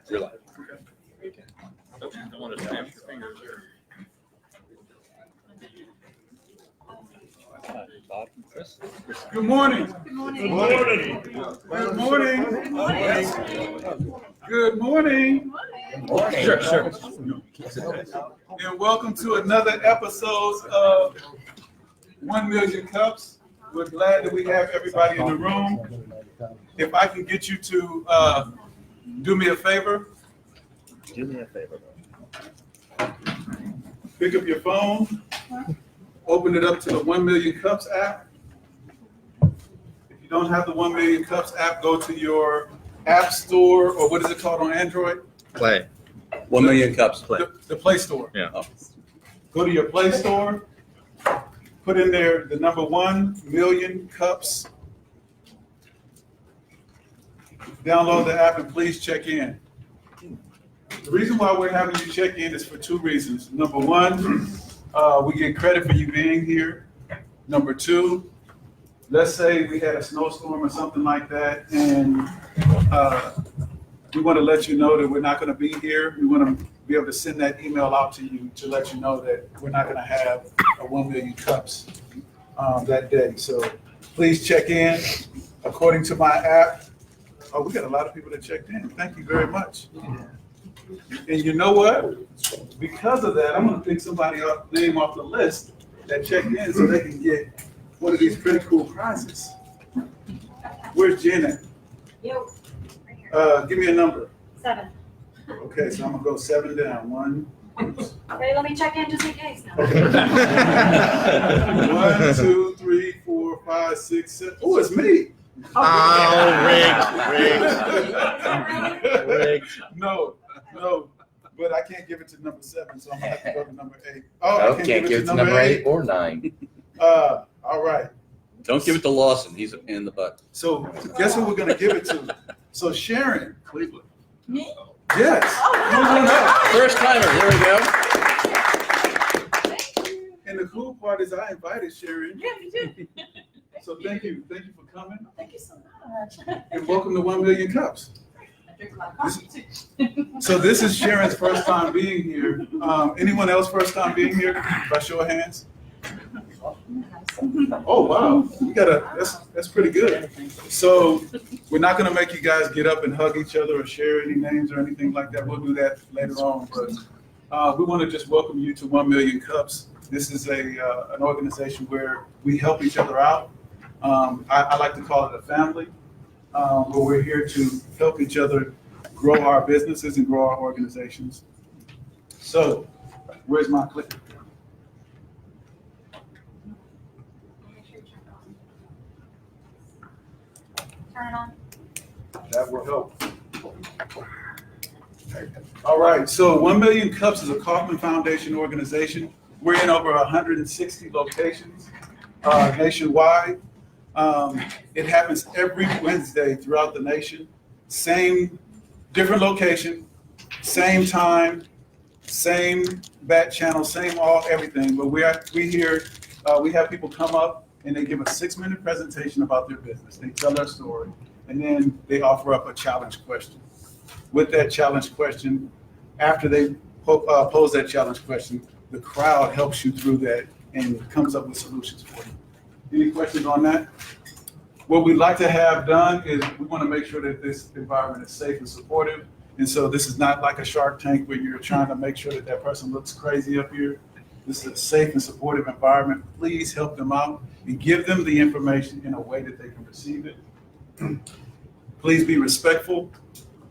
You're live. Okay. Don't want to snap your fingers here. Bob and Chris. Good morning. Good morning. Good morning. Good morning. Good morning. Good morning. Sure. And welcome to another episode of 1 Million Cups. We're glad that we have everybody in the room. If I can get you to do me a favor. Do me a favor. Pick up your phone. Open it up to the 1 Million Cups app. If you don't have the 1 Million Cups app, go to your app store, or what is it called on Android? Play. 1 Million Cups play. The Play Store. Yeah. Go to your Play Store, put in there the number 1 Million Cups. Download the app and please check in. The reason why we're having you check in is for two reasons. Number one, we get credit for you being here. Number two, let's say we had a snowstorm or something like that, and we want to let you know that we're not going to be here. We want to be able to send that email out to you to let you know that we're not going to have a 1 Million Cups that day. So please check in. According to my app, we got a lot of people that checked in. Thank you very much. And you know what? Because of that, I'm going to pick somebody name off the list that checked in so they can get one of these pretty cool prizes. Where's Jen at? Yo. Right here. Give me a number. 7. Okay, so I'm going to go 7 down. 1. Okay, let me check in just in case now. Okay. 1, 2, 3, 4, 5, 6, 7. Oh, it's me. Rigged. No, but I can't give it to number 7, so I'm gonna have to go to number 8. Oh, I can't give it to number 8 or 9. All right. Don't give it to Lawson. He's in the butt. So guess who we're gonna give it to? So Sharon, Cleveland. Me? Yes. Come on up. First timer. Here we go. Thank you. And the cool part is I invited Sharon. Yeah, me too. So thank you for coming, Thank you so much. and welcome to 1 Million Cups. I drink a lot of coffee too. So this is Sharon's first time being here. Anyone else first time being here? By show of hands. Oh wow, that's pretty good. So we're not gonna make you guys get up and hug each other or share any names or anything like that. We'll do that later on. But we want to just welcome you to 1 Million Cups. This is an organization where we help each other out. I like to call it a family, where we're here to help each other grow our businesses and grow our organizations. So, where's my clicker? Make sure you turn it on. That will help. All right, so 1 Million Cups is a Kaufman Foundation organization. We're in over 160 locations nationwide. It happens every Wednesday throughout the nation. Different location, same time, same bat channel, same everything. But we here, we have people come up and they give a 6-minute presentation about their business. They tell their story, and then they offer up a challenge question. With that challenge question, after they pose that challenge question, the crowd helps you through that and comes up with solutions for you. Any questions on that? What we'd like to have done is we want to make sure that this environment is safe and supportive. And so this is not like a Shark Tank where you're trying to make sure that that person looks crazy up here. This is a safe and supportive environment. Please help them out and give them the information in a way that they can receive it. Please be respectful.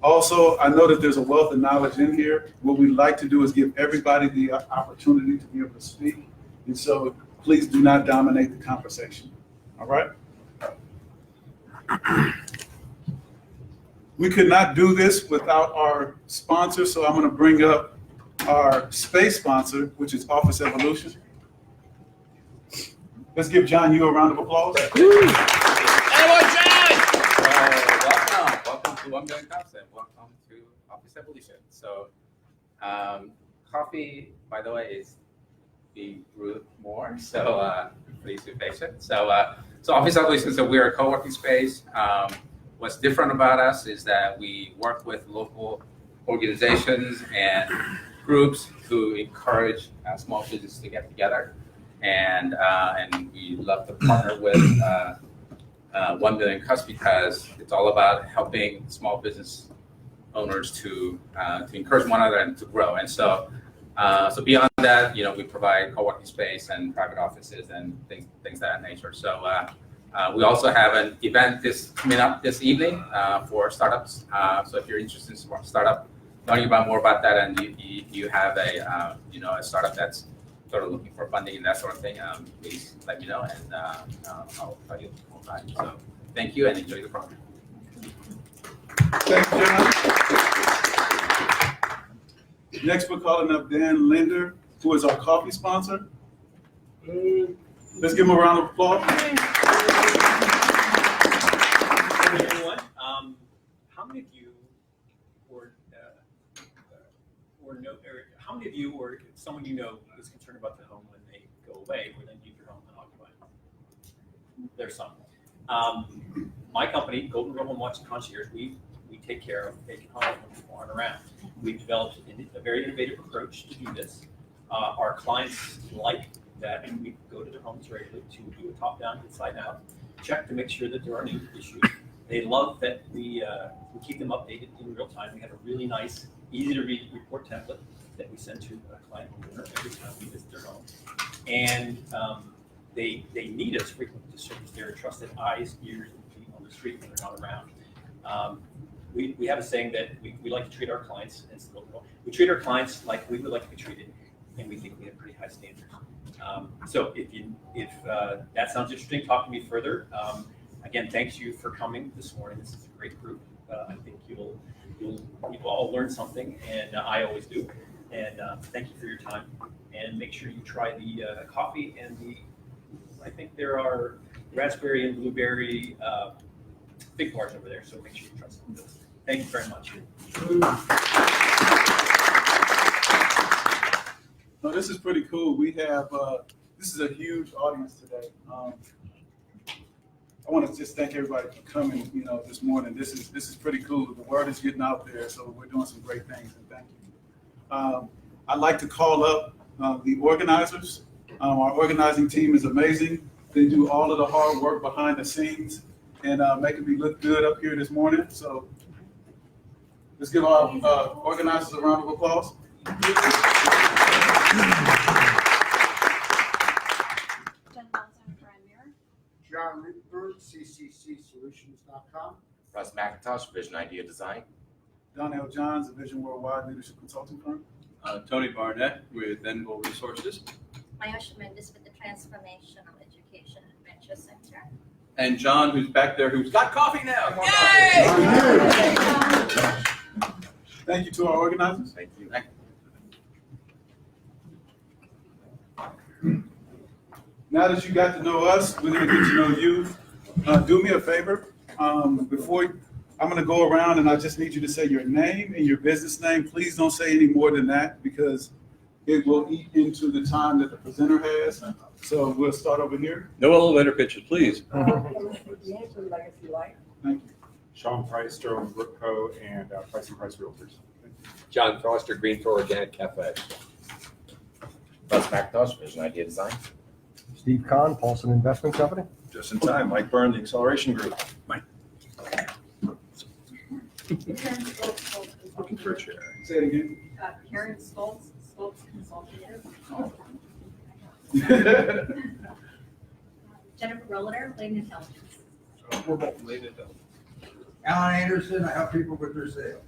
Also, I know that there's a wealth of knowledge in here. What we'd like to do is give everybody the opportunity to be able to speak. And so please do not dominate the conversation. All right? We could not do this without our sponsor, so I'm going to bring up our space sponsor, which is Office Evolution. Let's give John Yu a round of applause. Welcome to 1 Million Cups and welcome to Office Evolution. So, coffee, by the way, is being brewed more, so please be patient. So Office Evolution, so we're a co-working space. What's different about us is that we work with local organizations and groups to encourage small businesses to get together. And we love to partner with 1 Million Cups because it's all about helping small business owners to encourage one another and to grow. And so beyond that, we provide co-working space and private offices and things of that nature. So we also have an event coming up this evening for startups. So if you're interested in startup, learning more about that, and you have a startup that's sort of looking for funding and that sort of thing, please let me know, and I'll tell you more about it. So thank you and enjoy the program. Thanks, John. Next, we're calling up Dan Linder, who is our coffee sponsor. Let's give him a round of applause. Hey everyone, how many of you or someone you know is concerned about the home when they go away or then leave your home unoccupied? There's some. My company, Golden Rule and Watch Concierge, we take care of vacant homes when people aren't around. We've developed a very innovative approach to do this. Our clients like that, and we go to their homes regularly to do a top-down, inside-out check to make sure that there are no issues. They love that we keep them updated in real time. We have a really nice, easy-to-read report template that we send to a client owner every time we visit their home. And they need us frequently to serve as their trusted eyes, ears, and feet on the street when they're not around. We have a saying that we like to treat our clients, we treat our clients like we would like to be treated, and we think we have pretty high standards. So if that sounds interesting, talk to me further. Again, thanks you for coming this morning. This is a great group. I think you'll all learn something, and I always do. And thank you for your time. And make sure you try the coffee and I think there are raspberry and blueberry big bars over there. So make sure you try some of those. Thank you very much. No, this is pretty cool. We have, this is a huge audience today. I want to just thank everybody for coming, this morning. This is pretty cool. The word is getting out there, so we're doing some great things, and thank you. I'd like to call up the organizers. Our organizing team is amazing. They do all of the hard work behind the scenes and making me look good up here this morning. So let's give our organizers a round of applause. John Rupert, cccsolutions.com. Russ McIntosh, Vision Idea Design. Donnell Johns, a Vision Worldwide Leadership Consulting Firm. Tony Barnett with Enville Resources. Mayosha Mendes with the Transformational Education Adventure Center. And John, who's back there, who's got coffee now. Thank you to our organizers. Thank you. Now that you got to know us, we're going to get to know you. Do me a favor. Before I'm going to go around, and I just need you to say your name and your business name. Please don't say any more than that because it will eat into the time that the presenter has. So we'll start over here. No elevator pitches, please. Thank you. Sean Price, Sterling Brook Co. and Price and Price Realtors. John Foster, Green for Organic Cafe. Russ McIntosh, Vision Idea Design. Steve Kahn, Paulson Investment Company. Just in time, Mike Byrne, the Acceleration Group. Mike. Looking for a chair. Say it again. Karen Stoltz Consultative. Jennifer Roller, Lane Intelligence. We're both related though. Alan Anderson, I help people with their sales.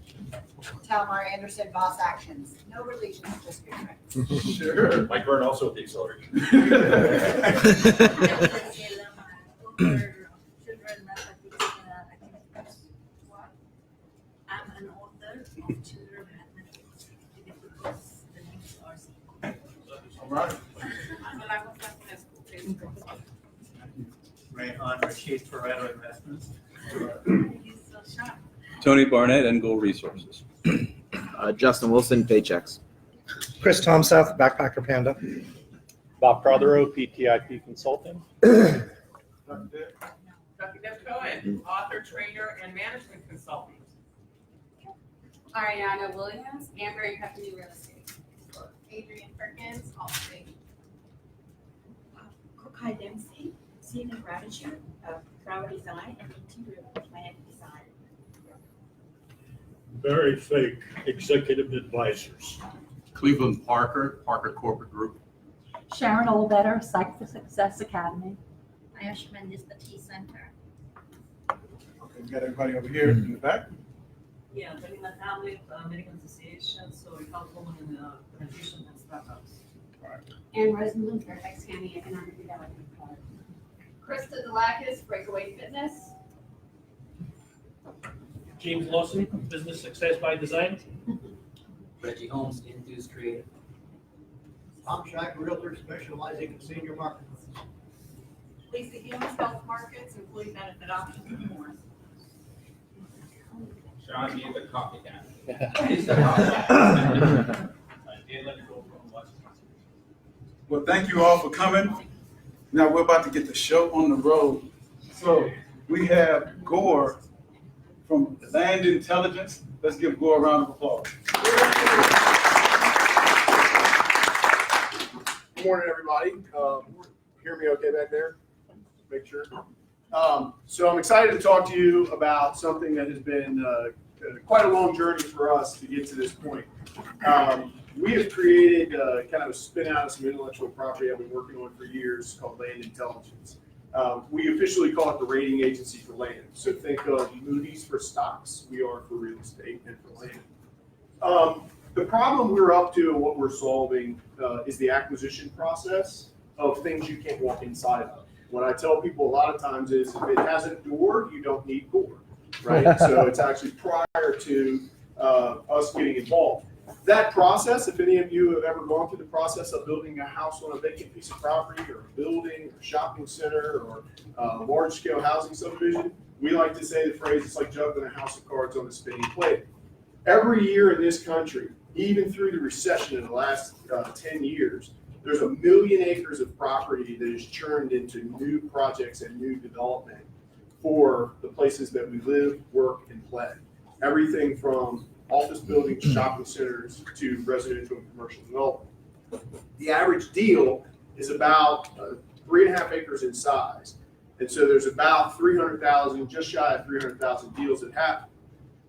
Talmar Anderson, Boss Actions. No relations, just good friends. Sure. Mike Byrne also with the Acceleration. I'm an author of children mathematics because the names are All right. I'm a lack of Rayhan Rashid Toretto Investments. He's so sharp. Tony Barnett, Enville Resources. Justin Wilson, Paychecks. Chris Tomsouth, Backpacker Panda. Bob Prothero, PTIP Consulting. Dr. Dr. Deb Cohen, author, trainer, and management consultant. Ariana Williams, Amber and Company Real Estate. Adrian Perkins, Allstate. Kokai Dempsey, Seeking Gratitude, Flower Design and Interior Plan Design. Very Fake, Executive Advisors. Cleveland Parker, Parker Corporate Group. Sharon Olbetter, Psych for Success Academy. Ayush Mendez, the Tea Center. Okay, we got everybody over here in the back. Yeah, Telling the Family American Association, so we help women in transition and startups. And Rosamund, Fairfax County Economic Development. Krista Delakis, Breakaway Fitness. James Lawson, Business Success by Design. Reggie Holmes, Enthuse Creative. Tom Shack, Realtor specializing in senior markets. Lisa Humes, Health Markets, Employee Benefit Options and more. Sean, you the copycat. Well, thank you all for coming. Now we're about to get the show on the road. So we have Gore from Land Intelligence. Let's give Gore a round of applause. Good morning, everybody. Hear me okay back there? Make sure. So I'm excited to talk to you about something that has been quite a long journey for us to get to this point. We have created kind of a spin out of some intellectual property I've been working on for years called Land Intelligence. We officially call it the rating agency for land. So think of Moody's for stocks. We are for real estate and for land. The problem we're up to and what we're solving is the acquisition process of things you can't walk inside of. What I tell people a lot of times is if it has a door, you don't need Gore, right? So it's actually prior to us getting involved. That process, if any of you have ever gone through the process of building a house on a vacant piece of property or a building or a shopping center or a large scale housing subdivision, we like to say the phrase, it's like juggling a house of cards on a spinning plate. Every year in this country, even through the recession in the last 10 years, there's 1 million acres of property that is churned into new projects and new development for the places that we live, work, and play. Everything from office buildings, shopping centers, to residential and commercial development. The average deal is about 3.5 acres in size. And so there's about 300,000, just shy of 300,000 deals that happen.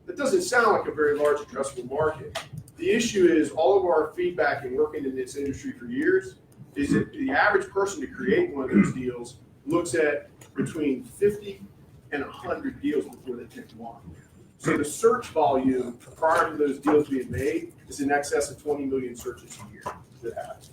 That doesn't sound like a very large addressable market. The issue is all of our feedback and working in this industry for years is that the average person to create one of those deals looks at between 50 and 100 deals before they pick one. So the search volume prior to those deals being made is in excess of 20 million searches a year that happen.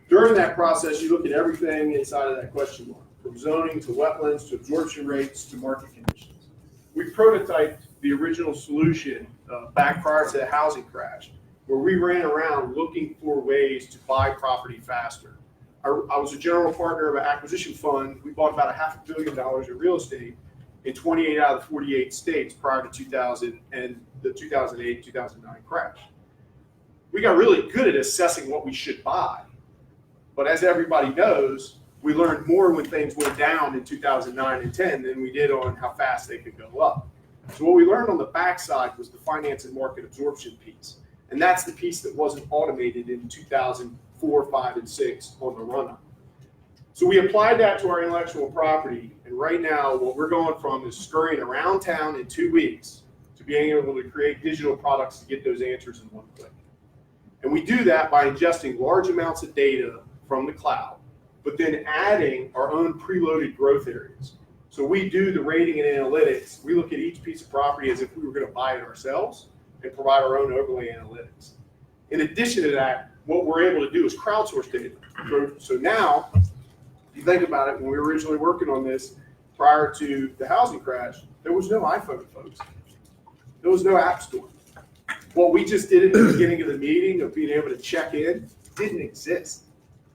During that process, you look at everything inside of that question mark, from zoning to wetlands to absorption rates to market conditions. We prototyped the original solution back prior to the housing crash, where we ran around looking for ways to buy property faster. I was a general partner of an acquisition fund. We bought about $500 million in real estate in 28 out of the 48 states prior to 2000 and the 2008-2009 crash. We got really good at assessing what we should buy. But as everybody knows, we learned more when things went down in 2009 and 10 than we did on how fast they could go up. So what we learned on the backside was the finance and market absorption piece. And that's the piece that wasn't automated in 2004, 5, and 6 on the run-up. So we applied that to our intellectual property, and right now what we're going from is scurrying around town in 2 weeks to being able to create digital products to get those answers in one click. And we do that by ingesting large amounts of data from the cloud, but then adding our own preloaded growth areas. So we do the rating and analytics. We look at each piece of property as if we were going to buy it ourselves and provide our own overlay analytics. In addition to that, what we're able to do is crowdsource data. So now, if you think about it, when we were originally working on this prior to the housing crash, there was no iPhone, folks. There was no app store. What we just did at the beginning of the meeting of being able to check in didn't exist.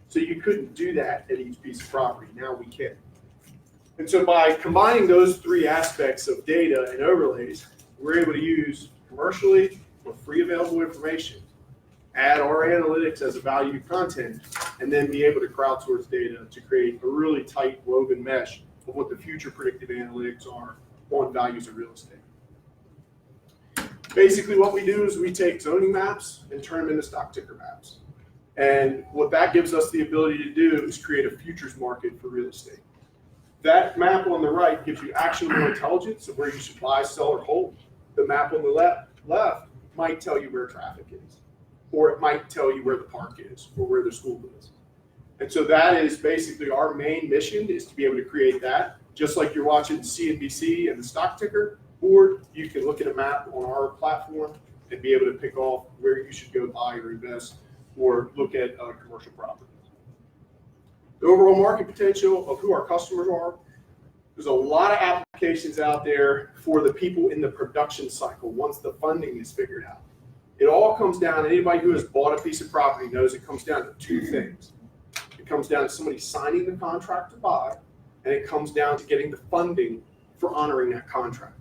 So you couldn't do that at each piece of property. Now we can. And so by combining those three aspects of data and overlays, we're able to use commercially or free available information, add our analytics as a value content, and then be able to crowdsource data to create a really tight woven mesh of what the future predictive analytics are on values of real estate. Basically what we do is we take zoning maps and turn them into stock ticker maps. And what that gives us the ability to do is create a futures market for real estate. That map on the right gives you actionable intelligence of where you should buy, sell, or hold. The map on the left might tell you where traffic is, or it might tell you where the park is, or where the school is. And so that is basically our main mission, is to be able to create that. Just like you're watching CNBC and the stock ticker board, you can look at a map on our platform and be able to pick off where you should go buy or invest, or look at commercial properties. The overall market potential of who our customers are. There's a lot of applications out there for the people in the production cycle once the funding is figured out. It all comes down, anybody who has bought a piece of property knows it comes down to two things. It comes down to somebody signing the contract to buy, and it comes down to getting the funding for honoring that contract.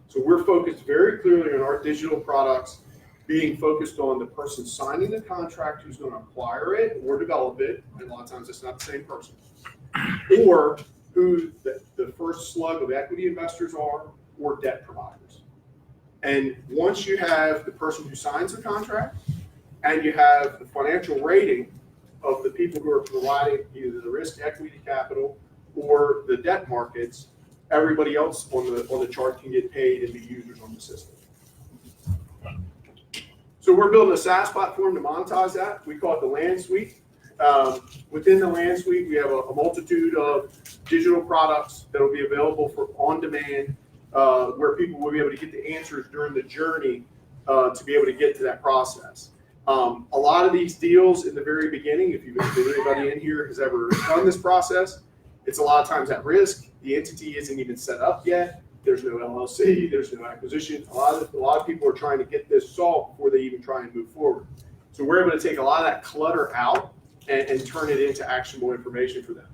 So we're focused very clearly on our digital products being focused on the person signing the contract who's going to acquire it or develop it, and a lot of times it's not the same person, or who the first slug of equity investors are, or debt providers. And once you have the person who signs the contract and you have the financial rating of the people who are providing either the risk equity capital or the debt markets, everybody else on the chart can get paid and be users on the system. So we're building a SaaS platform to monetize that. We call it the Land Suite. Within the Land Suite, we have a multitude of digital products that will be available for on demand, where people will be able to get the answers during the journey to be able to get to that process. A lot of these deals in the very beginning, if anybody in here has ever done this process, it's a lot of times at risk. The entity isn't even set up yet. There's no LLC, there's no acquisition. A lot of people are trying to get this solved before they even try and move forward. So we're able to take a lot of that clutter out and turn it into actionable information for them.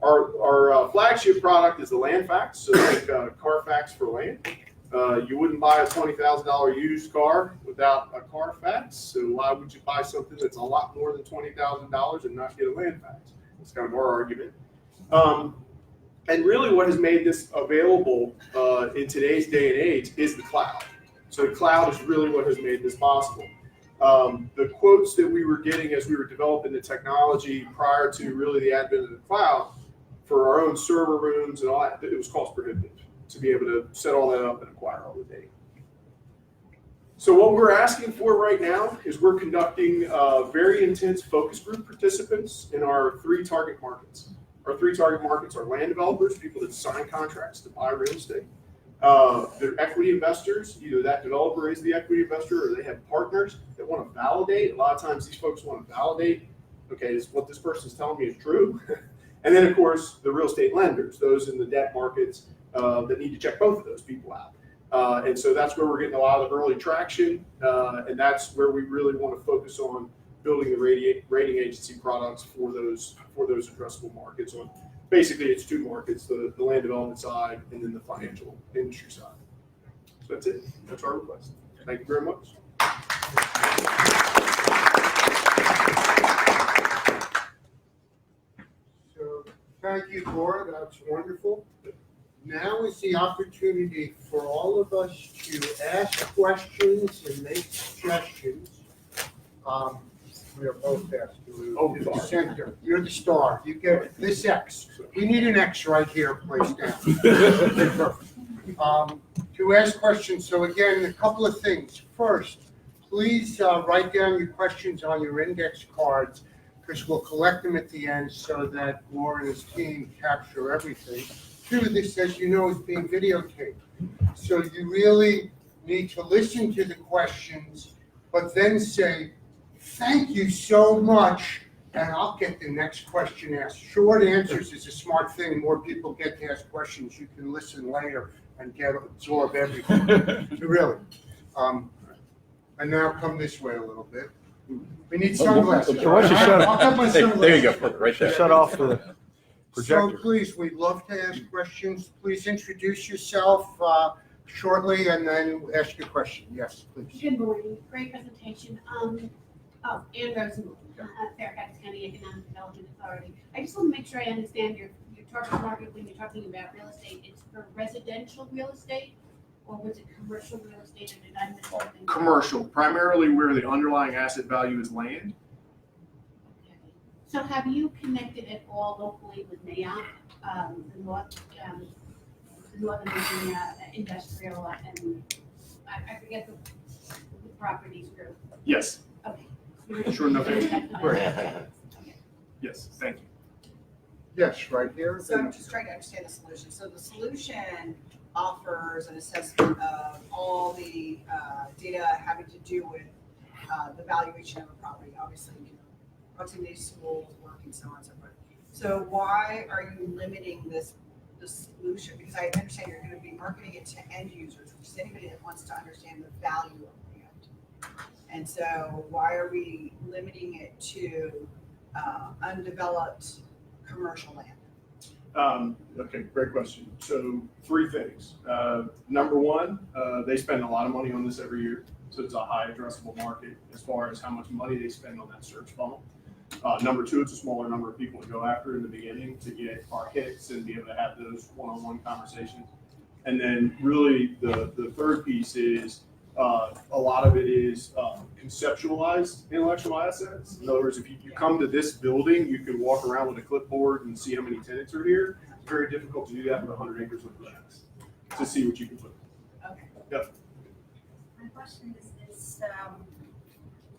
Our flagship product is the Land Fax, so like Carfax for land. You wouldn't buy a $20,000 used car without a Carfax, so why would you buy something that's a lot more than $20,000 and not get a Land Fax? That's kind of our argument. And really what has made this available in today's day and age is the cloud. So the cloud is really what has made this possible. The quotes that we were getting as we were developing the technology prior to really the advent of the cloud for our own server rooms and all that, it was cost prohibitive to be able to set all that up and acquire all the data. So what we're asking for right now is we're conducting very intense focus group participants in our three target markets. Our three target markets are land developers, people that sign contracts to buy real estate. They're equity investors, either that developer is the equity investor or they have partners that want to validate. A lot of times these folks want to validate, okay, is what this person's telling me is true. And then of course, the real estate lenders, those in the debt markets that need to check both of those people out. And so that's where we're getting a lot of early traction. And that's where we really want to focus on building the rating agency products for those addressable markets. On basically, it's two markets: the land development side and then the financial industry side. So that's it. That's our request. Thank you very much. So thank you, Laura. That's wonderful. Now is the opportunity for all of us to ask questions and make suggestions. We are both asked to the center. You're the star. You get this X. We need an X right here placed down. To ask questions. So again, a couple of things. First, please write down your questions on your index cards, because we'll collect them at the end so that Laura and his team capture everything. Two, this, as you know, is being videotaped. So you really need to listen to the questions, but then say, thank you so much, and I'll get the next question asked. Short answers is a smart thing. More people get to ask questions. You can listen later and absorb everything. Really. And now come this way a little bit. We need sunglasses. So why don't you shut I'll get my sunglasses. There you go, right there. Shut off the projector. So please, we'd love to ask questions. Please introduce yourself shortly and then ask your question. Yes, please. Good morning. Great presentation. Ann Rosenblum, Fairfax County Economic Development Authority. I just want to make sure I understand your target market when you're talking about real estate. It's for residential real estate, Or was it commercial real estate, or did I miss something? Commercial, primarily where the underlying asset value is land. So have you connected at all locally with NAIOP, the Northern Virginia Industrial, and I forget the properties group? Yes. Okay. Sure enough. Okay. Yes, thank you. Yes, right here. So I'm just trying to understand the solution. So the solution offers an assessment of all the data having to do with the valuation of a property, obviously, you know, proximity to schools, work, and so on and so forth. So why are you limiting the solution? Because I understand you're going to be marketing it to end users, which is anybody that wants to understand the value of land. And so why are we limiting it to undeveloped commercial land? Okay, great question. So 3 things. Number one, they spend a lot of money on this every year. So it's a high addressable market as far as how much money they spend on that search funnel. Number 2, it's a smaller number of people to go after in the beginning to get our hits and be able to have those one-on-one conversations. And then really the third piece is a lot of it is conceptualized intellectual assets. In other words, if you come to this building, you can walk around with a clipboard and see how many tenants are here. It's very difficult to do that with 100 acres of land to see what you can put. Okay. Yep. My question is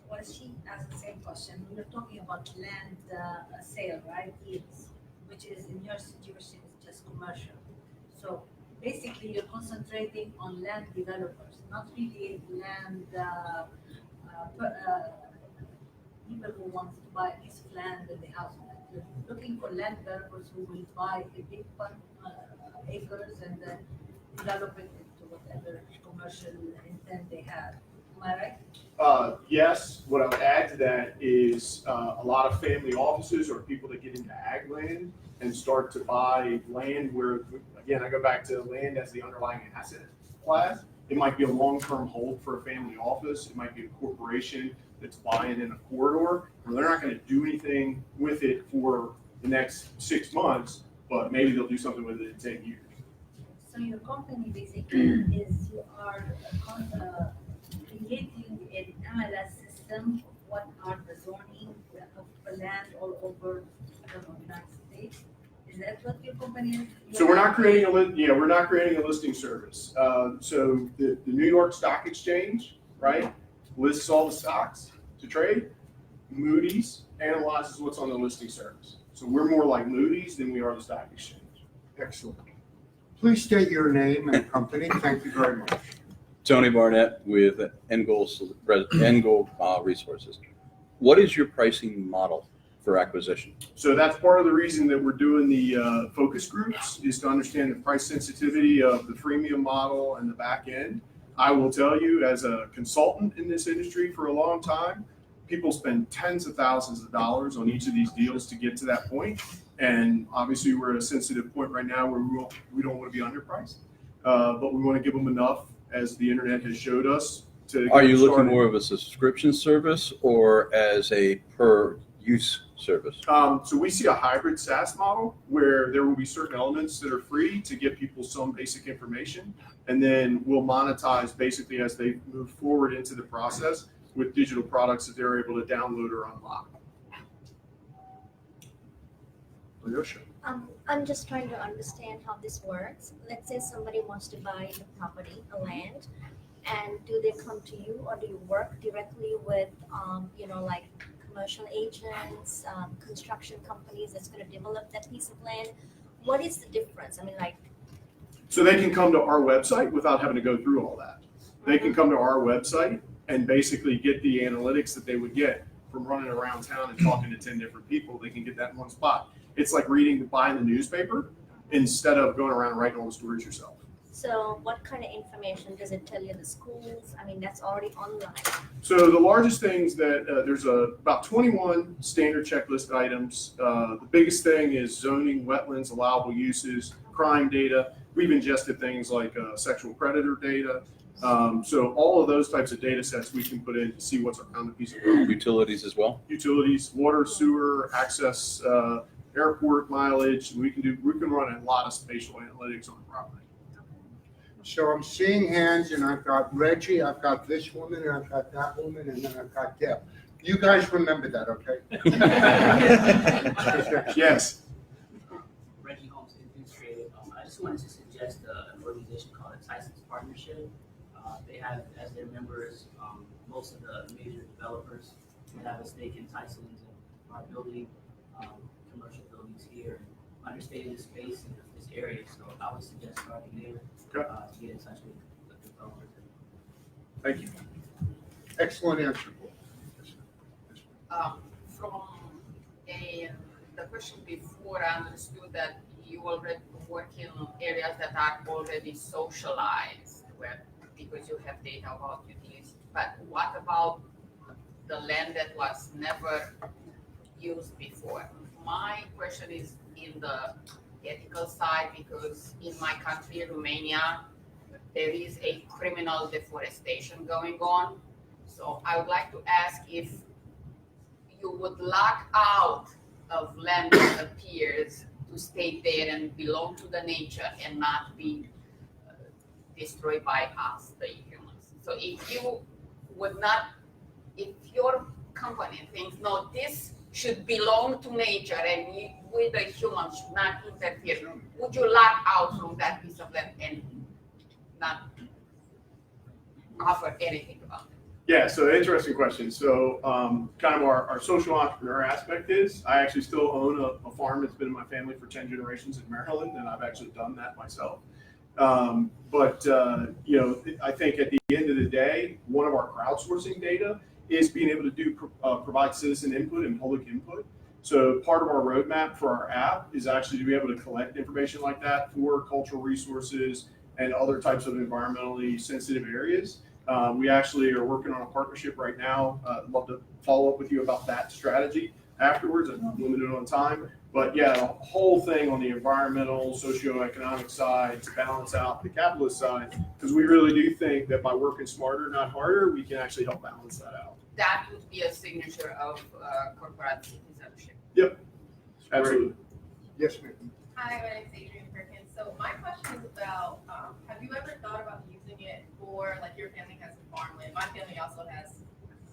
what she asked the same question. We were talking about land sale, right? Deals, which is in your situation is just commercial. So basically, you're concentrating on land developers, not really land people who want to buy a piece of land in the house. You're looking for land developers who will buy a big acres and then develop it into whatever commercial intent they have. Am I right? Yes. What I would add to that is a lot of family offices or people that get into ag land and start to buy land where, again, I go back to land as the underlying asset class. It might be a long-term hold for a family office. It might be a corporation that's buying in a corridor where they're not going to do anything with it for the next 6 months, but maybe they'll do something with it in 10 years. So your company basically is you are creating an MLS system of what are the zoning of land all over the United States. Is that what your company is? So we're not creating we're not creating a listing service. So the New York Stock Exchange, right, lists all the stocks to trade. Moody's analyzes what's on the listing service. So we're more like Moody's than we are the stock exchange. Excellent. Please state your name and company. Thank you very much. Tony Barnett with Endgoal Resources. What is your pricing model for acquisition? So that's part of the reason that we're doing the focus groups is to understand the price sensitivity of the freemium model and the back end. I will tell you, as a consultant in this industry for a long time, people spend tens of thousands of dollars on each of these deals to get to that point. And obviously we're at a sensitive point right now where we don't want to be underpriced, but we want to give them enough, as the internet has showed us. Are you looking more of a subscription service or as a per use service? So we see a hybrid SaaS model where there will be certain elements that are free to give people some basic information, and then we'll monetize basically as they move forward into the process with digital products that they're able to download or unlock. I'm just trying to understand how this works. Let's say somebody wants to buy the property, a land, and do they come to you, or do you work directly with, like commercial agents, construction companies that's going to develop that piece of land? What is the difference? I mean, So they can come to our website without having to go through all that. They can come to our website and basically get the analytics that they would get from running around town and talking to 10 different people. They can get that in one spot. It's like buying the newspaper instead of going around writing all the stories yourself. So what kind of information does it tell you? The schools? I mean, that's already online. So the largest things that there's about 21 standard checklist items. The biggest thing is zoning, wetlands, allowable uses, crime data. We've ingested things like sexual predator data. So all of those types of data sets we can put in to see what's on the piece of property. Utilities as well? Utilities, water, sewer, access, airport mileage. We can run a lot of spatial analytics on the property. So I'm seeing hands, and I've got Reggie, I've got this woman, and I've got that woman, and then I've got Deb. You guys remember that, okay? Yes. Reggie Holmes, Enthused Creative. I just wanted to suggest an organization called the Tyson's Partnership. They have as their members most of the major developers who have a stake in Tyson's and are building commercial buildings here, understanding the space in this area. So I would suggest starting there to get in touch with the developers. Thank you. Excellent answer. From the question before, I understood that you already work in areas that are already socialized, where because you have data about utilities. But what about the land that was never used before? My question is in the ethical side, because in my country, Romania, there is a criminal deforestation going on. So I would like to ask if you would lock out of land that appears to stay there and belong to the nature and not be destroyed by us, the humans. So if you would not, if your company thinks, no, this should belong to nature and we the humans should not interfere, would you lock out from that piece of land and not offer anything about it? Yeah, so interesting question. So kind of our social entrepreneur aspect is, I actually still own a farm that's been in my family for 10 generations in Maryland, and I've actually done that myself. You know, I think at the end of the day, one of our crowdsourcing data is being able to provide citizen input and public input. So part of our roadmap for our app is actually to be able to collect information like that for cultural resources and other types of environmentally sensitive areas. We actually are working on a partnership right now. I'd love to follow up with you about that strategy afterwards. I'm limited on time. But yeah, the whole thing on the environmental, socioeconomic side to balance out the capitalist side, because we really do think that by working smarter, not harder, we can actually help balance that out. That would be a signature of corporate citizenship. Yep, absolutely. Yes, ma'am. Hi, my name is Adrian Perkins. So my question is about, have you ever thought about using it for, like your family has some farmland. My family also has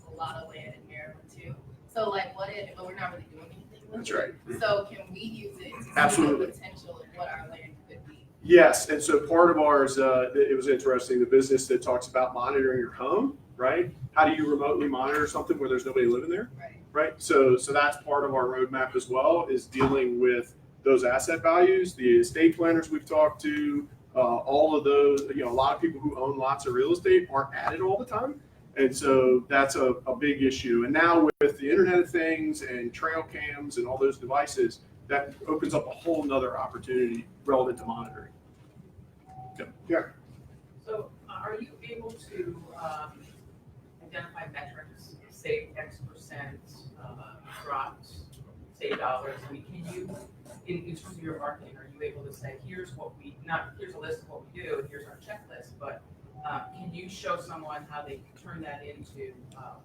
a lot of land in Maryland too. So like what if, but we're not really doing anything with That's it. right. So can we use it to see Absolutely. the potential of what our land could be? Yes, and so part of ours, it was interesting, the business that talks about monitoring your home, right? How do you remotely monitor something where there's nobody living there? Right. So that's part of our roadmap as well, is dealing with those asset values, the estate planners we've talked to, all of those, you know, a lot of people who own lots of real estate aren't at it all the time. And so that's a big issue. And now with the Internet of Things and trail cams and all those devices, that opens up a whole nother opportunity relevant to monitoring. Yeah. So are you able to identify metrics, save X percent, dropped, save dollars? I mean, can you, in terms of your marketing, are you able to say, here's what we, not here's a list of what we do, and here's our checklist, but can you show someone how they can turn that into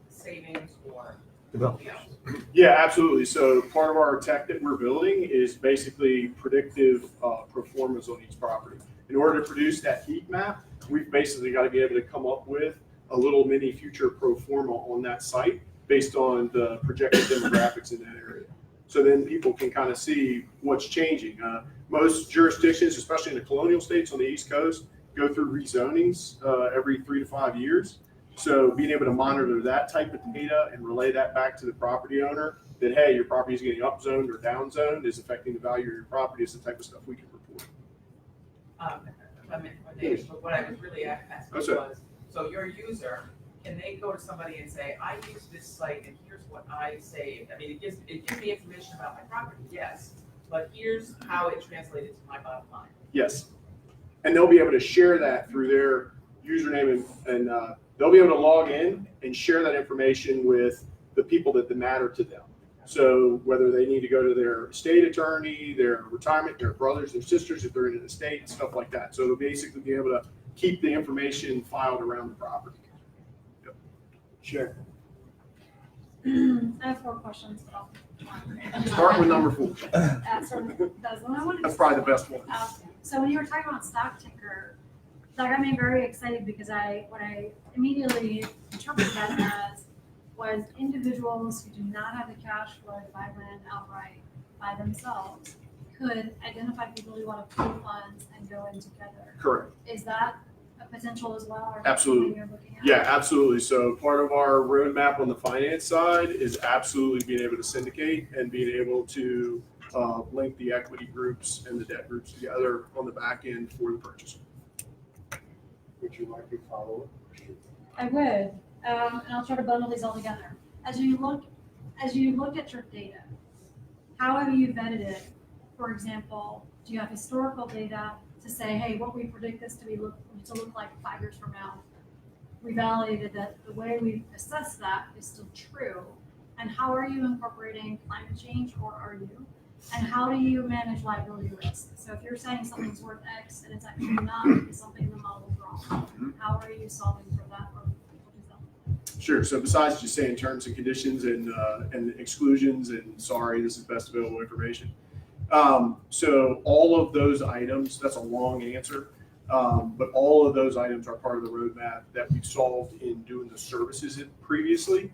savings or something else? Yeah, absolutely. So part of our tech that we're building is basically predictive performance on each property. In order to produce that heat map, we've basically got to be able to come up with a little mini future pro forma on that site based on the projected demographics in that area. So then people can kind of see what's changing. Most jurisdictions, especially in the colonial states on the East Coast, go through rezonings every 3 to 5 years. So being able to monitor that type of data and relay that back to the property owner that, hey, your property is getting upzoned or downzoned is affecting the value of your property is the type of stuff we can report. But what I was really asking was, so your user, can they go to somebody and say, I use this site and here's what I saved? I mean, it gives me information about my property, yes, but here's how it translated to my bottom line. Yes. And they'll be able to share that through their username and they'll be able to log in and share that information with the people that matter to them. So whether they need to go to their estate attorney, their retirement, their brothers, their sisters, if they're in an estate, stuff like that. So they'll basically be able to keep the information filed around the property. Yep. Sure. I have 4 questions. Start with number 4. That's probably the best one. So when you were talking about stock ticker, that got me very excited because what I immediately interpreted that as was individuals who do not have the cash flow to buy land outright by themselves could identify people who want to pool funds and go in together. Correct. Is that a potential as well? Or Absolutely. something you're looking at? Yeah, absolutely. So part of our roadmap on the finance side is absolutely being able to syndicate and being able to link the equity groups and the debt groups together on the back end for the purchase. Would you like to follow up? I would, and I'll try to bundle these all together. As you look at your data, how have you vetted it? For example, do you have historical data to say, hey, what we predict this to look like 5 years from now? We validated that the way we assess that is still true. And how are you incorporating climate change, or are you? And how do you manage liability risk? So if you're saying something's worth X and it's actually not because something in the model is wrong, how are you solving for that? Or what does that look like? Sure. So besides just saying terms and conditions and exclusions and sorry, this is best available information. So all of those items, that's a long answer, but all of those items are part of the roadmap that we've solved in doing the services previously.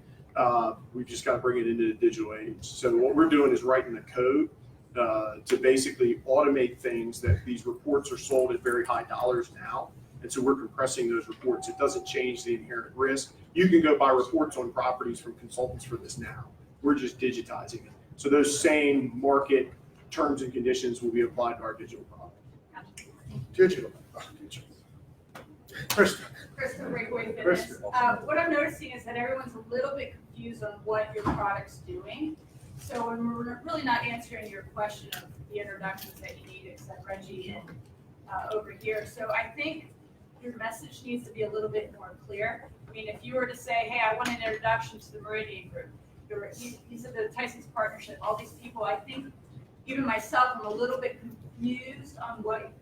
We've just got to bring it into the digital age. So what we're doing is writing the code to basically automate things that these reports are sold at very high dollars now. And so we're compressing those reports. It doesn't change the inherent risk. You can go buy reports on properties from consultants for this now. We're just digitizing it. So those same market terms and conditions will be applied to our digital product. Digital. Krista, Breakaway Fitness. What I'm noticing is that everyone's a little bit confused on what your product's doing. So when we're really not answering your question of the introductions that you need, except Reggie and over here. So I think your message needs to be a little bit more clear. I mean, if you were to say, hey, I want an introduction to the Meridian Group, these are the Tyson's Partnership, all these people, I think even myself, I'm a little bit confused on what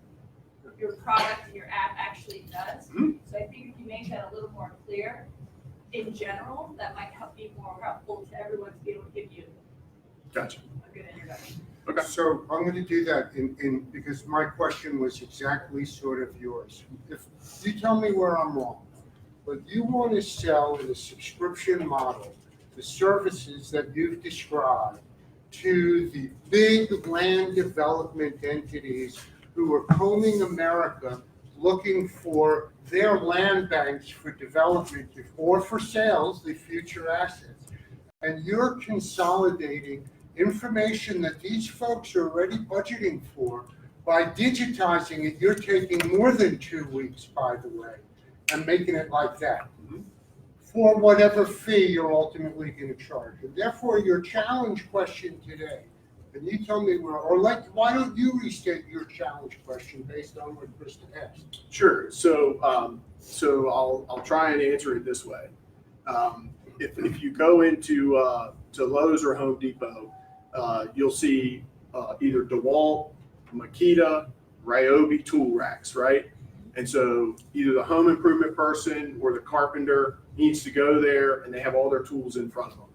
your product and your app actually does. Mm-hmm. So I think if you make that a little more clear in general, that might be more helpful to everyone to be able to give you Gotcha. a good introduction. Okay. So I'm going to do that because my question was exactly sort of yours. If you tell me where I'm wrong, but you want to sell in a subscription model the services that you've described to the big land development entities who are combing America looking for their land banks for development or for sales, the future assets. And you're consolidating information that these folks are already budgeting for. By digitizing it, you're taking more than 2 weeks, by the way, and making it like that for whatever fee you're ultimately going to charge. And therefore, your challenge question today, and you tell me why don't you restate your challenge question based on what Krista asked? Sure. So I'll try and answer it this way. If you go into to Lowe's or Home Depot, you'll see either DeWalt, Makita, Ryobi tool racks, right? And so either the home improvement person or the carpenter needs to go there and they have all their tools in front of them.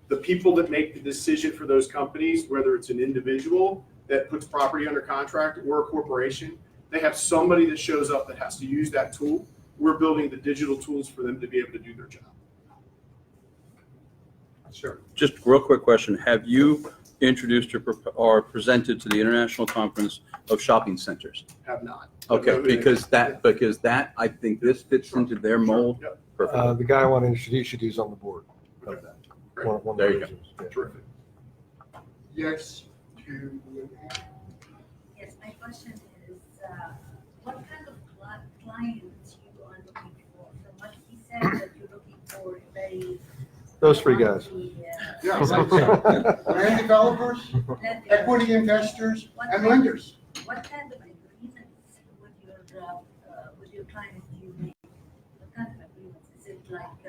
The people that make the decision for those companies, whether it's an individual that puts property under contract or a corporation, they have somebody that shows up that has to use that tool. We're building the digital tools for them to be able to do their job. Sure. Just a real quick question. Have you introduced or presented to the International Conference of Shopping Centers? Have not. Okay, because that I think this fits into their mold. Yep. Perfect. The guy I want to introduce you to is on the board of that. One There of you those go. is- yeah. Terrific. Yes to Yes, my question is, what kind of clients you are looking for? From what he said, that you're looking for a very Those three guys. land developers, equity investors, and lenders. What kind of agreements with your clients do you make? What kind of agreements? Is it like,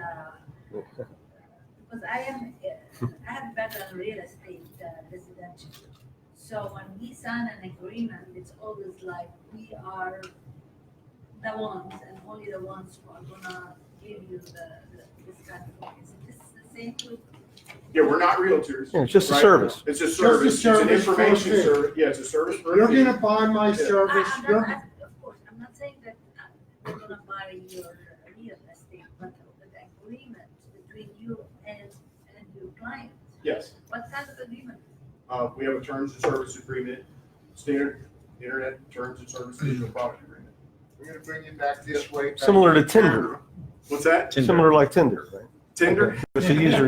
because I have a background in real estate, residential. So when we sign an agreement, it's always like we are the ones and only the ones who are gonna give you this kind of thing. Is this the same with? Yeah, we're not realtors. Yeah, it's just a right? service. It's a service. It's an information service. Yeah, it's a service. You're going to buy my Yeah. service. Of course, I'm not saying that buy your real estate, but the agreement between you and your client. Yes. What kind of agreement? We have a terms and service agreement, standard internet terms and service digital product agreement. We're gonna bring you back this way. Similar to Tinder. What's that? Similar like Tinder, right? Tinder? Okay. It's a user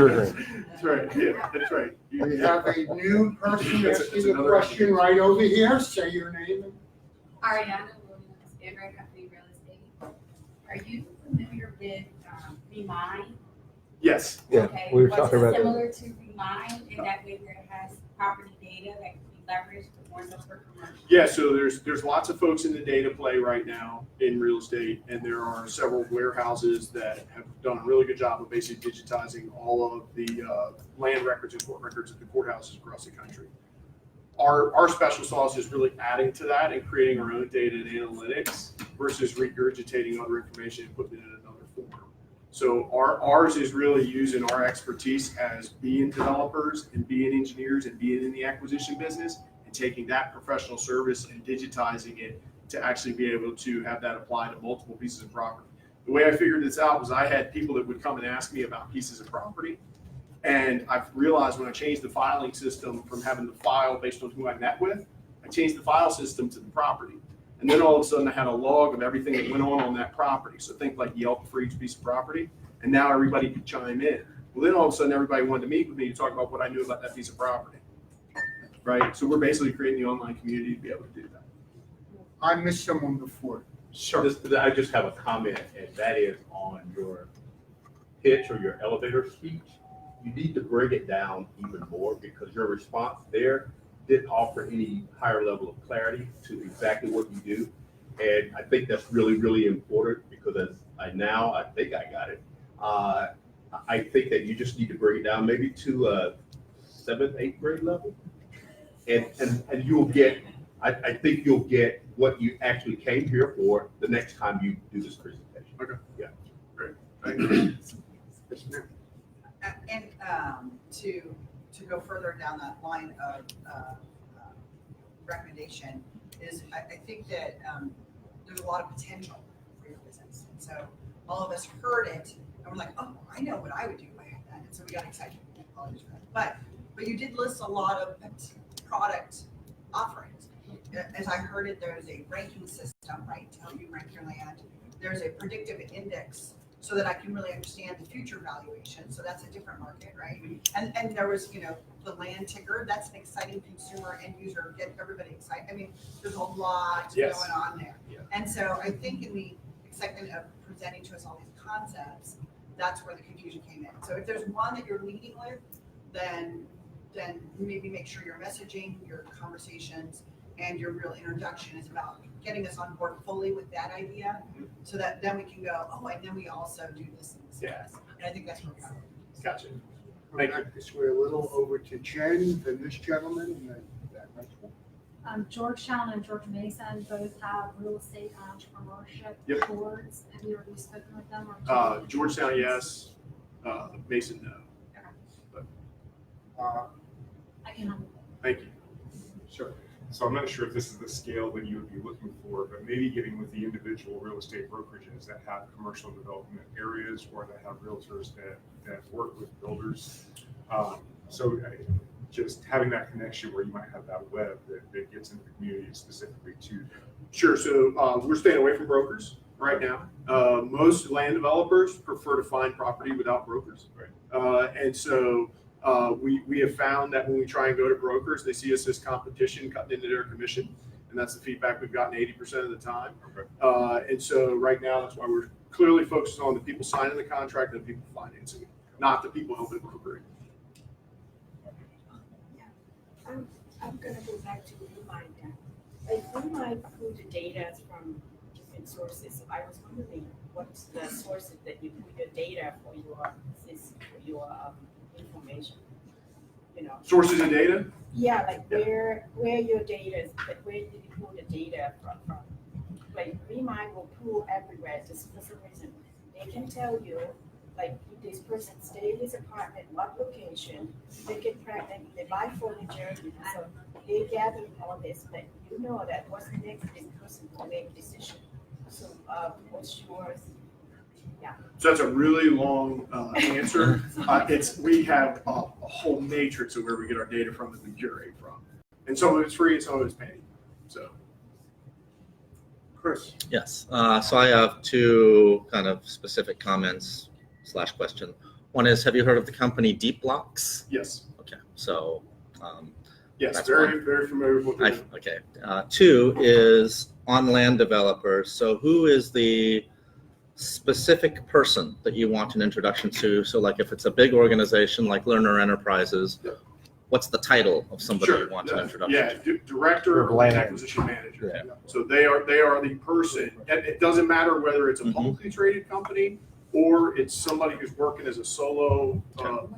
agreement. That's right, yeah, that's right. We have a new person That's asking a another question right over here. Say your name. Ariana Williams, Fairfax Company Real Estate. Are you familiar with Remind? Yes. Yeah, Okay, we were what's talking about that. similar to Remind in that way where it has property data that can be leveraged more so for commercial? Yeah, so there's lots of folks in the data play right now in real estate, and there are several warehouses that have done a really good job of basically digitizing all of the land records and court records at the courthouses across the country. Our special sauce is really adding to that and creating our own data and analytics versus regurgitating other information and putting it in another form. So ours is really using our expertise as being developers and being engineers and being in the acquisition business and taking that professional service and digitizing it to actually be able to have that apply to multiple pieces of property. The way I figured this out was I had people that would come and ask me about pieces of property. And I've realized when I changed the filing system from having the file based on who I met with, I changed the file system to the property. And then all of a sudden I had a log of everything that went on that property. So think like Yelp for each piece of property. And now everybody could chime in. Well, then all of a sudden everybody wanted to meet with me to talk about what I knew about that piece of property. Right? So we're basically creating the online community to be able to do that. I missed someone before. Sure. I just have a comment, and that is on your pitch or your elevator speech. You need to break it down even more because your response there didn't offer any higher level of clarity to exactly what you do. And I think that's really, really important because as I think I got it. I think that you just need to break it down maybe to a 7th, 8th grade level. And you'll get, I think you'll get what you actually came here for the next time you do this presentation. Okay. Yeah. Great. Thank you. And to go further down that line of recommendation is I think that there's a lot of potential for your business. And so all of us heard it and we're like, oh, I know what I would do if I had that. And so we got excited. Apologies for that. But you did list a lot of product offerings. As I heard it, there's a ranking system, right, to help you rank your land. There's a predictive index so that I can really understand the future valuation. So that's a different market, right? And there was, the land ticker. That's an exciting consumer end user, get everybody excited. I mean, there's a lot going on there. Yeah. And so I think in the excitement of presenting to us all these concepts, that's where the confusion came in. So if there's one that you're leading with, then maybe make sure your messaging, your conversations, and your real introduction is about getting us on board fully with that idea so that then we can go, oh, and then we also do this and this. Yeah. And I think that's what we're going. Gotcha. Thank you. This way a little over to Jen, then this gentleman, and then that next one. Georgetown and George Mason both have real estate entrepreneurship Yep. boards. Have you already spoken with them? Or Georgetown, yes. Mason, no. I can help. Thank you. Sure. So I'm not sure if this is the scale that you would be looking for, but maybe getting with the individual real estate brokerages that have commercial development areas or that have realtors that work with builders. Just having that connection where you might have that web that gets into the community specifically to them. Sure. So we're staying away from brokers right now. Most land developers prefer to find property without brokers. Right. And so we have found that when we try and go to brokers, they see us as competition cutting into their commission. And that's the feedback we've gotten 80% of the time. Okay. And so right now, that's why we're clearly focused on the people signing the contract and the people financing it, not the people helping broker it. I'm gonna go back to Remind. Like Remind pulled the data from different sources. So I was wondering what's the sources that you pull your data for your information. Sources of data? Yeah, like where your data is, but where did you pull the data from? Like Remind will pull everywhere just for some reason. They can tell you, like if this person stay in this apartment, what location, they get pregnant, they buy furniture, so they gather all this, but you know that what's the next this person will make a decision. So, what's yours? Yeah. So that's a really long answer. We have a whole matrix of where we get our data from that we curate from. And some of it's free and some of it's paid. So, Chris. Yes, so I have two kind of specific comments / question. One is, have you heard of the company Deep Blocks? Yes. Okay, so. Yes, that's very, one. very familiar with what they're doing. Okay. Two is on land developers. So who is the specific person that you want an introduction to? So like if it's a big organization like Lerner Enterprises, what's the title of somebody you want an introduction to? Yeah, director or land acquisition manager. Yeah. So they are the person. And it doesn't matter whether it's a publicly traded company or it's somebody who's working as a solo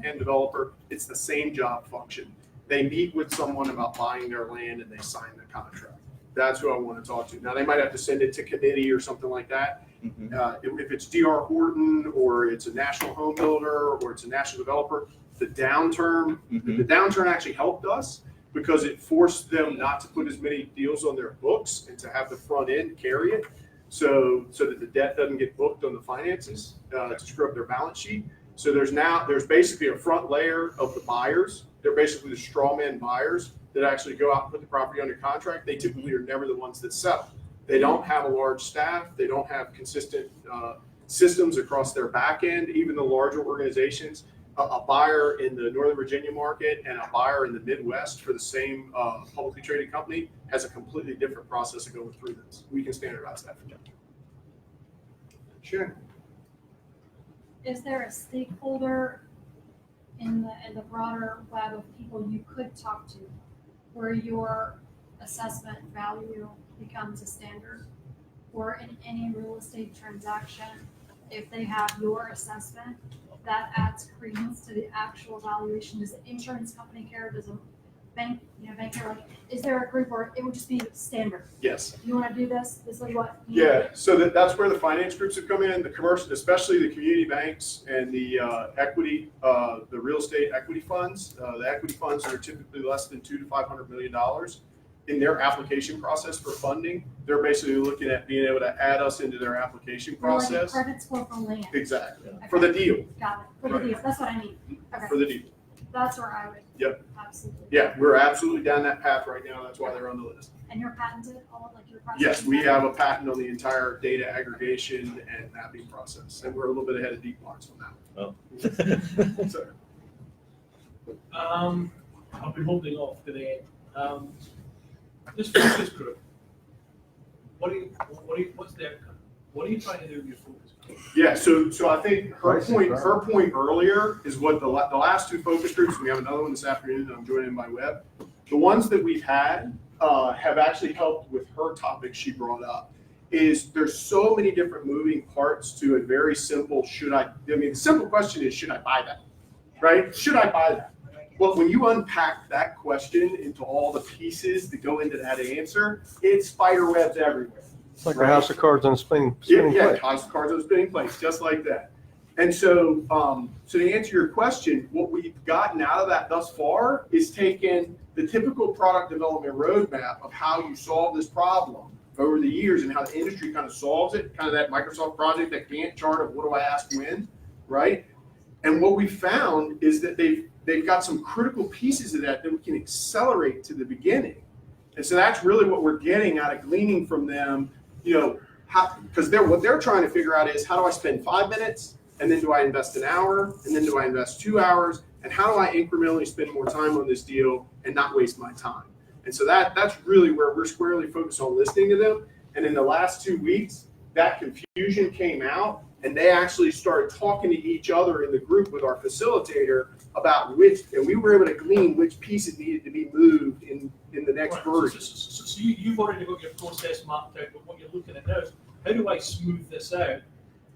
land developer. It's the same job function. They meet with someone about buying their land and they sign the contract. That's who I want to talk to. Now, they might have to send it to committee or something like that. If it's D.R. Horton or it's a national home builder or it's a national developer, the downturn actually helped us because it forced them not to put as many deals on their books and to have the front end carry it so that the debt doesn't get booked on the finances to screw up their balance sheet. So there's basically a front layer of the buyers. They're basically the straw man buyers that actually go out and put the property under contract. They typically are never the ones that sell. They don't have a large staff. They don't have consistent systems across their back end. Even the larger organizations, a buyer in the Northern Virginia market and a buyer in the Midwest for the same publicly traded company has a completely different process of going through this. We can standardize that for them. Sure. Is there a stakeholder in the broader web of people you could talk to where your assessment value becomes a standard? Or in any real estate transaction, if they have your assessment, that adds credence to the actual valuation? Does the insurance company care? Does a bank care? Like, is there a group where it would just be standard? Yes. You want to do this? This is what. Yeah. So that's where the finance groups have come in. The commercial, especially the community banks and the equity, the real estate equity funds. The equity funds that are typically less than $200 to $500 million in their application process for funding. They're basically looking at being able to add us into their application process. Like a credit score for land. Exactly. Okay. For the deal. Got it. For the deal. That's what I mean. Okay. For the deal. That's where I would. Yep. Absolutely. Yeah, we're absolutely down that path right now. That's why they're on the list. And you're patented, all like your process? Yes, we have a patent on the entire data aggregation and mapping process, and we're a little bit ahead of Deep Blocks on that. Oh. So, I've been holding off today. This focus group. What's the outcome? What are you trying to do with your focus group? yeah, so I think her point earlier is what the last two focus groups. We have another one this afternoon that I'm joining by web. The ones that we've had have actually helped with her topic she brought up. Is there's so many different moving parts to a very simple the simple question is, should I buy that? Right? Should I buy that? Well, when you unpack that question into all the pieces that go into that answer, it's spider webs everywhere. It's like a house of cards on a spinning Yeah, plate. house of cards on a spinning plate, just like that. And so, so to answer your question, what we've gotten out of that thus far is taken the typical product development roadmap of how you solve this problem over the years and how the industry kind of solves it, kind of that Microsoft project, that Gantt chart of what do I ask when, right? And what we found is that they've got some critical pieces of that we can accelerate to the beginning. And so that's really what we're getting out of gleaning from them, because what they're trying to figure out is, how do I spend 5 minutes, and then do I invest an hour, and then do I invest 2 hours, and how do I incrementally spend more time on this deal and not waste my time? And so that's really where we're squarely focused on listening to them. And in the last 2 weeks, that confusion came out, and they actually started talking to each other in the group with our facilitator about and we were able to glean which pieces needed to be moved in the next version. So you've already got your process mapped out, but what you're looking at now is, how do I smooth this out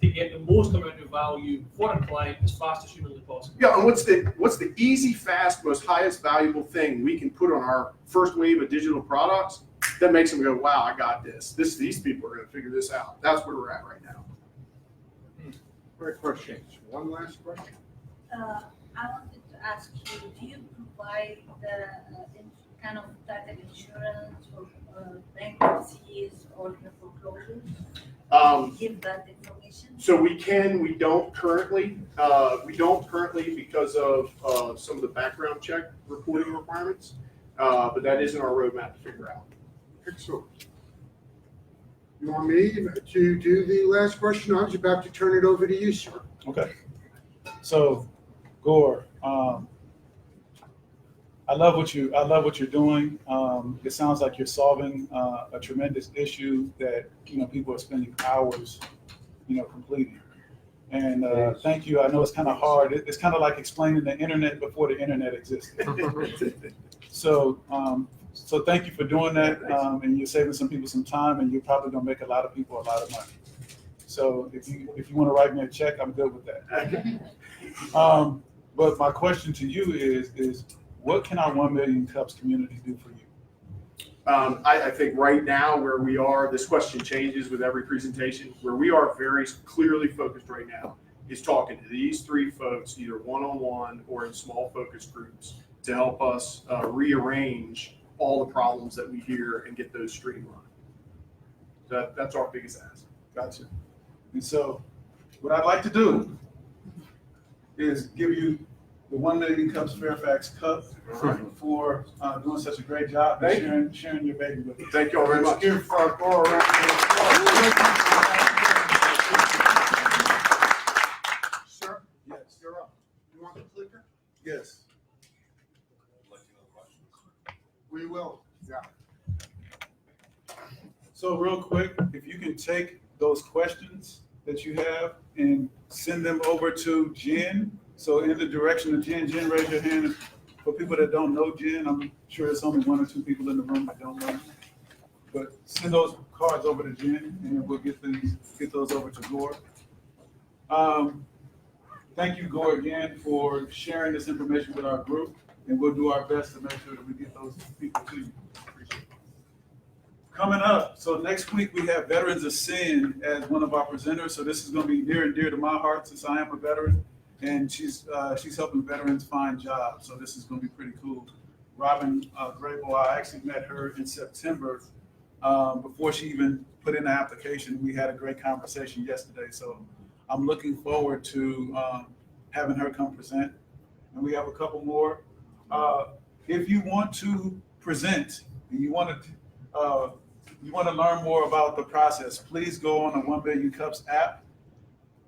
to get the most amount of value for a client as fast as humanly possible? Yeah, and what's the easy, fast, most highest valuable thing we can put on our first wave of digital products that makes them go, wow, I got this. These people are going to figure this out. That's where we're at right now. Great questions. One last question. I wanted to ask you, do you provide the kind of type of insurance for bankruptcies or the foreclosures? give that information? So we don't currently because of some of the background check reporting requirements, but that is in our roadmap to figure out. Excellent. You want me to do the last question? I was about to turn it over to you, sir. Okay. So, Gore, I love what you're doing. It sounds like you're solving a tremendous issue that people are spending hours, completing. And thank you. I know it's kind of hard. It's kind of like explaining the internet before the internet existed. So thank you for doing that, and you're saving some people some time, and you're probably gonna make a lot of people a lot of money. So if you want to write me a check, I'm good with that. But my question to you is what can our 1 Million Cups community do for you? I think right now where we are, this question changes with every presentation. Where we are very clearly focused right now is talking to these three folks, either one-on-one or in small focus groups, to help us rearrange all the problems that we hear and get those streamlined. That's our biggest ask. Gotcha. And so what I'd like to do is give you the 1 Million Cups Fairfax Cup for doing such a great job and sharing your baby with us. Thank you all very much. Give Gore a round of applause. Sir? Yes. You're up. You want the clicker? Yes. We will. Yeah. So real quick, if you can take those questions that you have and send them over to Jen. So in the direction of Jen, raise your hand. For people that don't know Jen, I'm sure there's only 1 or 2 people in the room that don't know. But send those cards over to Jen, and then we'll get those over to Gore. Thank you, Gore, again for sharing this information with our group, and we'll do our best to make sure that we get those people to you. Appreciate it. Coming up, so next week we have Veterans of Sin as one of our presenters. So this is going to be near and dear to my heart since I am a veteran. And she's helping veterans find jobs, so this is going to be pretty cool. Robin Grable, I actually met her in September before she even put in the application. We had a great conversation yesterday, so I'm looking forward to having her come present. And we have a couple more. If you want to present and you want to learn more about the process, please go on the 1 Million Cups app.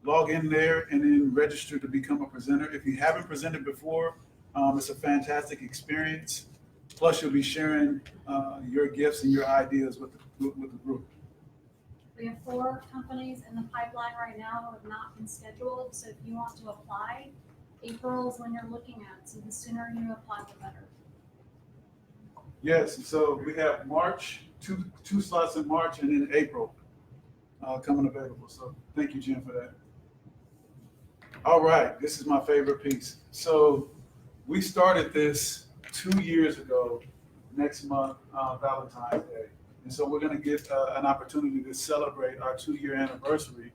Log in there and then register to become a presenter. If you haven't presented before, it's a fantastic experience. Plus, you'll be sharing your gifts and your ideas with the group. We have 4 companies in the pipeline right now who have not been scheduled. So if you want to apply, April is when you're looking at. So the sooner you apply, the better. Yes, so we have March, two slots in March, and in April coming available. So thank you, Jen, for that. All right, this is my favorite piece. So we started this 2 years ago, next month, Valentine's Day. And so we're going to get an opportunity to celebrate our 2-year anniversary.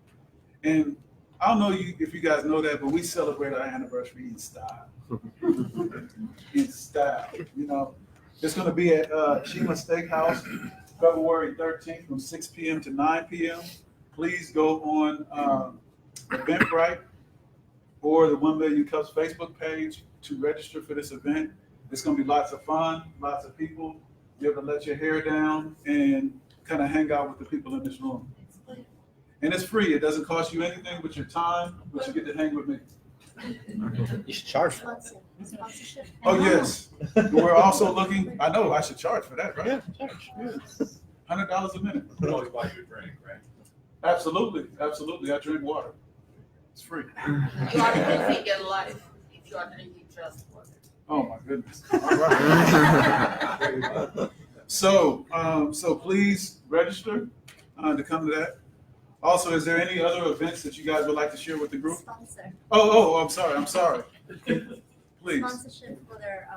And I don't know if you guys know that, but we celebrate our anniversary in style. In style, It's going to be at Shima Steakhouse, February 13th from 6 p.m. to 9 p.m. Please go on Eventbrite or the 1 Million Cups Facebook page to register for this event. It's going to be lots of fun, lots of people. You're able to let your hair down and kind of hang out with the people in this room. And it's free. It doesn't cost you anything but your time, but you get to hang with me. You should charge for it. Sponsorship. Oh, yes. We're also looking, I know I should charge for that, right? Yeah, charge. $100 a minute. But always buy you a drink, right? Absolutely. Absolutely. I drink water. It's free. You are losing your life if you are drinking just water. Oh my goodness. All right. So please register to come to that. Also, is there any other events that you guys would like to share with the group? Sponsor. Oh, I'm sorry. Please. Sponsorship for their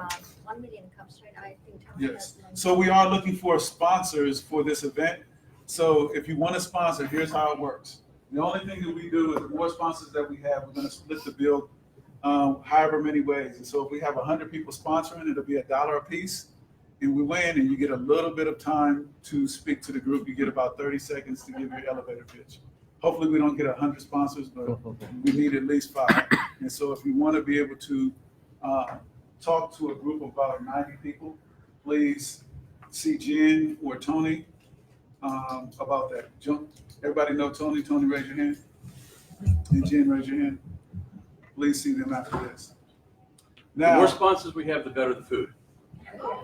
1 Million Cups, right? I think Tony Yes. has one. So we are looking for sponsors for this event. So if you want to sponsor, here's how it works. The only thing that we do is the more sponsors that we have, we're going to split the bill however many ways. And so if we have 100 people sponsoring, it'll be $1 a piece. and we win, and you get a little bit of time to speak to the group. You get about 30 seconds to give your elevator pitch. Hopefully we don't get 100 sponsors, but we need at least 5. And so if you want to be able to talk to a group of about 90 people, please see Jen or Tony about that. Everybody know Tony? Tony, raise your hand. And Jen, raise your hand. Please see them after this. The Now, more sponsors we have, the better the food.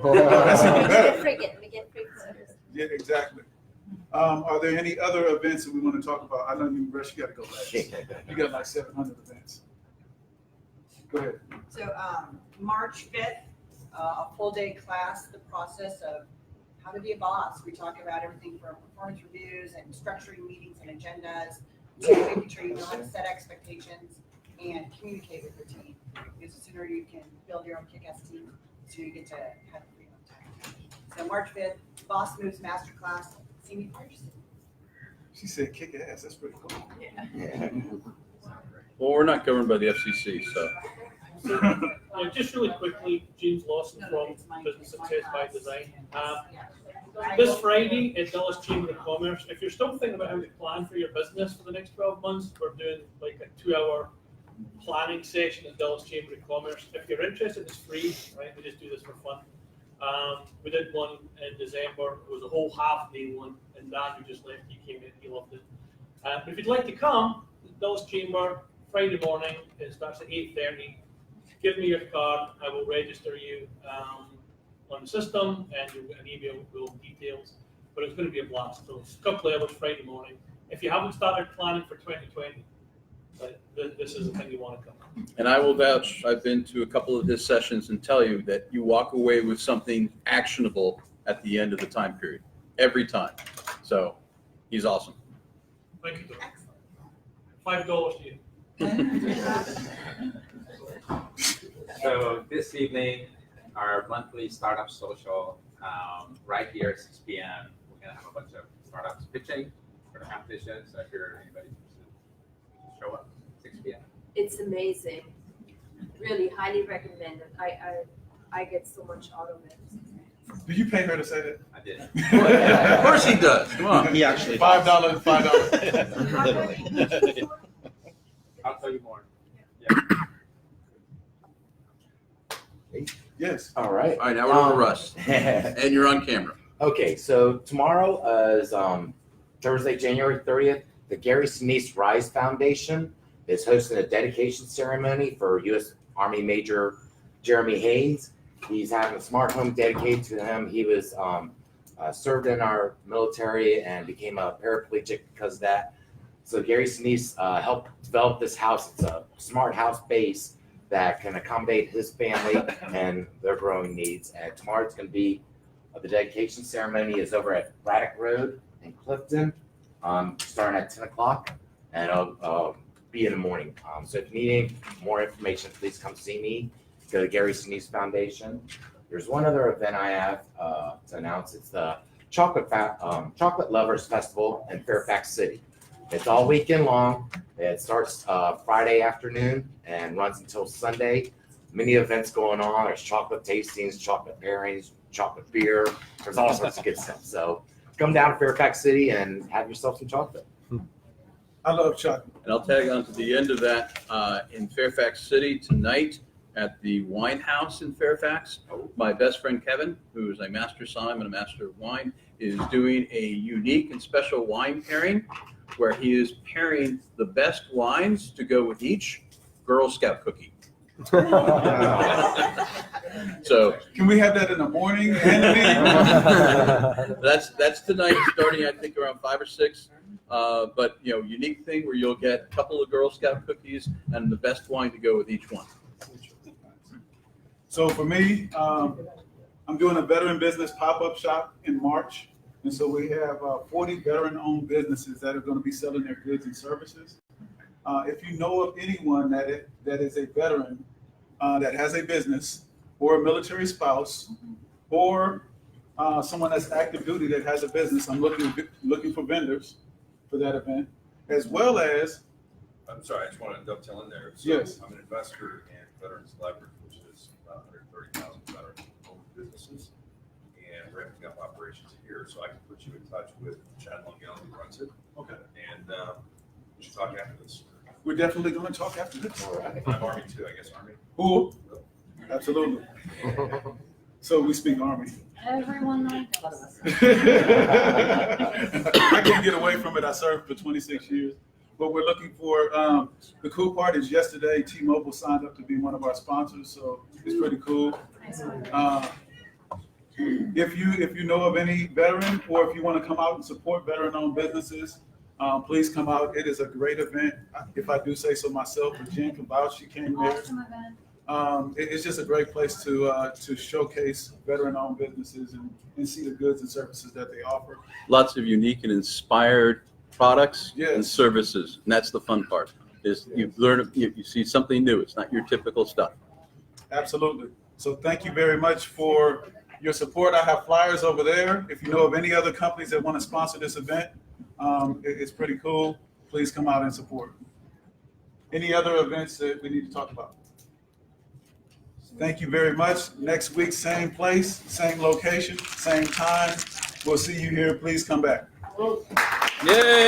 that's even We better. get free service. Yeah, exactly. Are there any other events that we want to talk about? I know you, Rush, you got to go last. You got like 700 events. Go ahead. So, March 5th, a full day class, the process of how to be a boss. We talk about everything from performance reviews and structuring meetings and agendas to making sure you know how to set expectations and communicate with your team. Because the sooner you can build your own kick-ass team, the sooner you get to have freedom time. So March 5th, Boss Moves Masterclass. See me first. She said kick ass. That's pretty cool. Yeah. Well, we're not governed by the FCC, so. Just really quickly, James Lawson from Business Success by Design. This Friday at Dulles Chamber of Commerce, if you're still thinking about how to plan for your business for the next 12 months, we're doing like a 2-hour planning session at Dulles Chamber of Commerce. If you're interested, it's free, right? We just do this for fun. We did one in December. It was a whole half-day one, and Dan, who just left, he came in, he loved it. But if you'd like to come, Dulles Chamber, Friday morning, it starts at 8:30. Give me your card, I will register you on the system, and you'll get an email with all details. But it's going to be a blast. So it's a couple of hours Friday morning. If you haven't started planning for 2020, but this is the thing you want to come. And I will vouch, I've been to a couple of his sessions and tell you that you walk away with something actionable at the end of the time period, every time. So he's awesome. Thank you, $5 to you. So this evening, our monthly startup social, right here at 6 p.m. We're gonna have a bunch of startups pitching for the competition. So if you're anybody interested, show up 6 p.m. It's amazing. Really highly recommended. I get so much out of it. Did you pay her to say that? I did. Of course he does. Come on. He actually $5, $5. I'll tell you more. Yes. All right. All right, now we're on to Russ. And you're on camera. Okay, so tomorrow is Thursday, January 30th. The Gary Sinise Rise Foundation is hosting a dedication ceremony for U.S. Army Major Jeremy Haynes. He's having a smart home dedicated to him. He was served in our military and became a paraplegic because of that. So Gary Sinise helped develop this house. It's a smart house base that can accommodate his family and their growing needs. And tomorrow it's going to be, the dedication ceremony is over at Braddock Road in Clifton, starting at 10 o'clock, and it'll be in the morning. So if you need any more information, please come see me. Go to Gary Sinise Foundation. There's one other event I have to announce. It's the Chocolate Lovers Festival in Fairfax City. It's all weekend long. It starts Friday afternoon and runs until Sunday. Many events going on. There's chocolate tastings, chocolate pairings, chocolate beer. There's all sorts of good stuff. So come down to Fairfax City and have yourself some chocolate. I love chocolate. And I'll tag on to the end of that in Fairfax City tonight at the Wine House in Fairfax. My best friend Kevin, who is a master somm and a master of wine, is doing a unique and special wine pairing where he is pairing the best wines to go with each Girl Scout cookie. So can we have that in the morning and the that's tonight, starting I think around 5 or 6. But unique thing where you'll get a couple of Girl Scout cookies and the best wine to go with each one. So for me, I'm doing a veteran business pop-up shop in March. And so we have 40 veteran-owned businesses that are going to be selling their goods and services. If you know of anyone that is a veteran that has a business or a military spouse or someone that's active duty that has a business, I'm looking for vendors for that event, as well as. I'm sorry, I just want to dovetail in there. So yes. I'm an investor in Veterans Leverage, which is about 130,000 veteran-owned businesses. and ramping up operations here. So I can put you in touch with Chad Longell, who runs it. Okay. And we should talk after this. We're definitely going to talk after this. I'm Army too, I guess, Army. Cool. Absolutely. So we speak Army. Everyone like us. I can't get away from it. I served for 26 years. But we're looking for, the cool part is yesterday, T-Mobile signed up to be one of our sponsors, so it's pretty cool. If you know of any veteran, or if you want to come out and support veteran-owned businesses, please come out. It is a great event. If I do say so myself, Jen can vouch, she came there. Awesome event. It's just a great place to showcase veteran-owned businesses and see the goods and services that they offer. Lots of unique and inspired products and Yes. services, and that's the fun part. Is you learn, you see something new. It's not your typical stuff. Absolutely. So thank you very much for your support. I have flyers over there. If you know of any other companies that want to sponsor this event, it's pretty cool. Please come out and support. Any other events that we need to talk about? Thank you very much. Next week, same place, same location, same time. We'll see you here. Please come back. Yay!